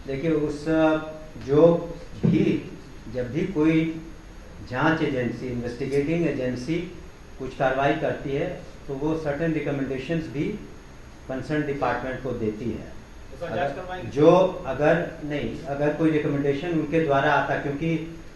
देखिए जब भी कोई जांच एजेंसी, इन्वेस्टिगेटिंग एजेंसी कुछ कार्रवाई करती है तो वो सर्टेन रिकमेंडेशंस भी कंसर्न डिपार्टमेंट को देती है। अगर कोई रिकमेंडेशन उनके द्वारा आता, क्योंकि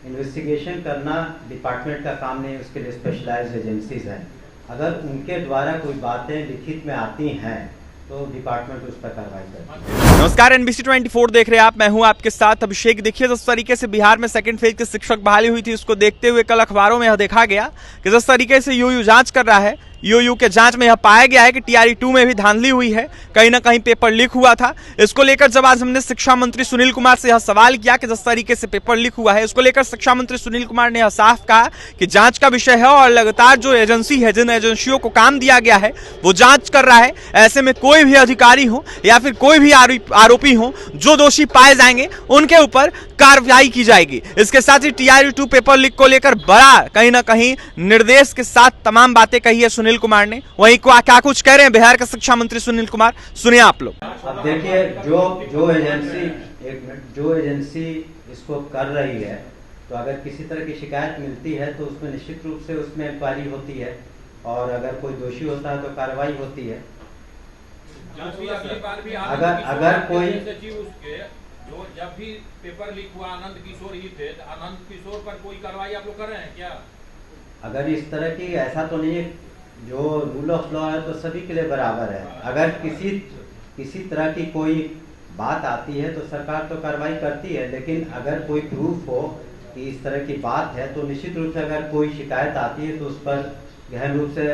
इन्वेस्टिगेशन करना डिपार्टमेंट का काम नहीं, उसके लिए स्पेशलाइज्ड एजेंसीज हैं। अगर उनके द्वारा कोई बातें लिखित में आती हैं तो डिपार्टमेंट उस पर कार्रवाई करता है। नमस्कार, NBC 24 देख रहे हैं आप। मैं हूं आपके साथ अभिषेक। देखिए, जिस तरीके से बिहार में सेकंड फेज की शिक्षक बहाली हुई थी, उसको देखते हुए कल अखबारों में यह देखा गया कि जिस तरीके से यूयू जांच कर रहा है, यूयू के जांच में यह पाया गया है कि TRE 2 में भी धांधली हुई है, कहीं ना कहीं पेपर लीक हुआ था। इसको लेकर जब आज हमने शिक्षा मंत्री सुनील कुमार से यह सवाल किया कि जिस तरीके से पेपर लीक हुआ है, इसको लेकर शिक्षा मंत्री सुनील कुमार ने यह साफ कहा कि जांच का विषय है और लगातार जो एजेंसी है, जिन एजेंसियों को काम दिया गया है, वो जांच कर रहा है। ऐसे में कोई भी अधिकारी हो या फिर कोई भी आरोपी हो, जो दोषी पाए जाएंगे उनके ऊपर कार्रवाई की जाएगी। इसके साथ ही TRE 2 पेपर लीक को लेकर बड़ा कहीं ना कहीं निर्देश के साथ तमाम बातें कही है सुनील कुमार ने। वहीं क्या कुछ कह रहे हैं बिहार के शिक्षा मंत्री सुनील कुमार, सुनिए आप लोग। अब देखिए, जो एजेंसी इसको कर रही है, तो अगर किसी तरह की शिकायत मिलती है तो उसमें निश्चित रूप से उसमें इंक्वायरी होती है और अगर कोई दोषी होता है तो कार्रवाई होती है। अगर कोई जो जब भी पेपर लीक हुआ आनंद किशोर ही थे, आनंद किशोर पर कोई कार्रवाई आप लोग कर रहे हैं क्या? अगर इस तरह की, ऐसा तो नहीं है, जो रूल ऑफ लॉ है तो सभी के लिए बराबर है। अगर किसी तरह की कोई बात आती है तो सरकार तो कार्रवाई करती है, लेकिन अगर कोई प्रूफ हो कि इस तरह की बात है तो निश्चित रूप से अगर कोई शिकायत आती है तो उस पर गहन रूप से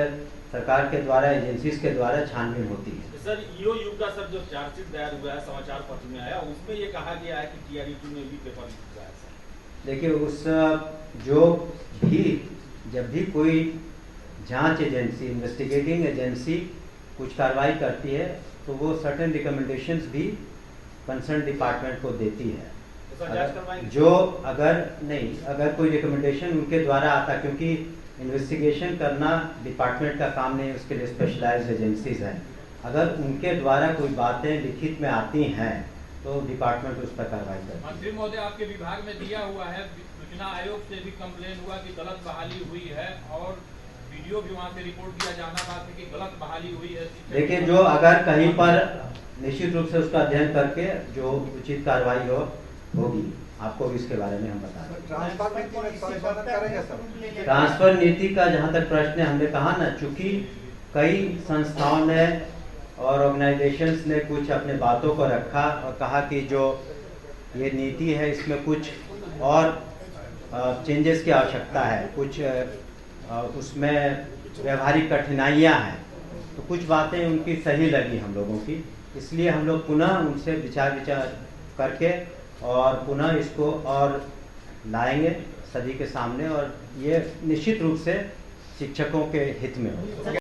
सरकार के द्वारा, एजेंसीज के द्वारा छानबीन होती है। सर, यूयू का सर जो चार्जशीट दायर हुआ है, समाचार पत्र में आया, उसमें ये कहा गया है कि TRE 2 में भी पेपर लीक हुआ है। देखिए, जब भी कोई जांच एजेंसी, इन्वेस्टिगेटिंग एजेंसी कुछ कार्रवाई करती है तो वो सर्टेन रिकमेंडेशंस भी कंसर्न डिपार्टमेंट को देती है। अगर कोई रिकमेंडेशन उनके द्वारा आता, क्योंकि इन्वेस्टिगेशन करना डिपार्टमेंट का काम नहीं, उसके लिए स्पेशलाइज्ड एजेंसीज हैं। अगर उनके द्वारा कोई बातें लिखित में आती हैं तो डिपार्टमेंट उस पर कार्रवाई करता है। मंत्री महोदय, आपके विभाग में दिया हुआ है, सूचना आयोग से भी कंप्लेन हुआ कि गलत बहाली हुई है और वीडियो भी वहां से रिपोर्ट दिया जाना बात है कि गलत बहाली हुई है। देखिए, जो अगर कहीं पर निश्चित रूप से उसका अध्ययन करके जो उचित कार्रवाई होगी, आपको भी इसके बारे में हम बता रहे हैं। ट्रांसफर नीति का जहां तक प्रश्न है, हमने कहा ना, चूंकि कई संस्थाओं ने और ऑर्गेनाइजेशंस ने कुछ अपने बातों को रखा और कहा कि जो ये नीति है इसमें कुछ और चेंजेस की आवश्यकता है, कुछ उसमें व्यवहारिक कठिनाइयां हैं, तो कुछ बातें उनकी सही लगी हम लोगों की, इसलिए हम लोग पुनः उनसे विचार करके और पुनः इसको और लाएंगे सभी के सामने, और ये निश्चित रूप से शिक्षकों के हित में होगा।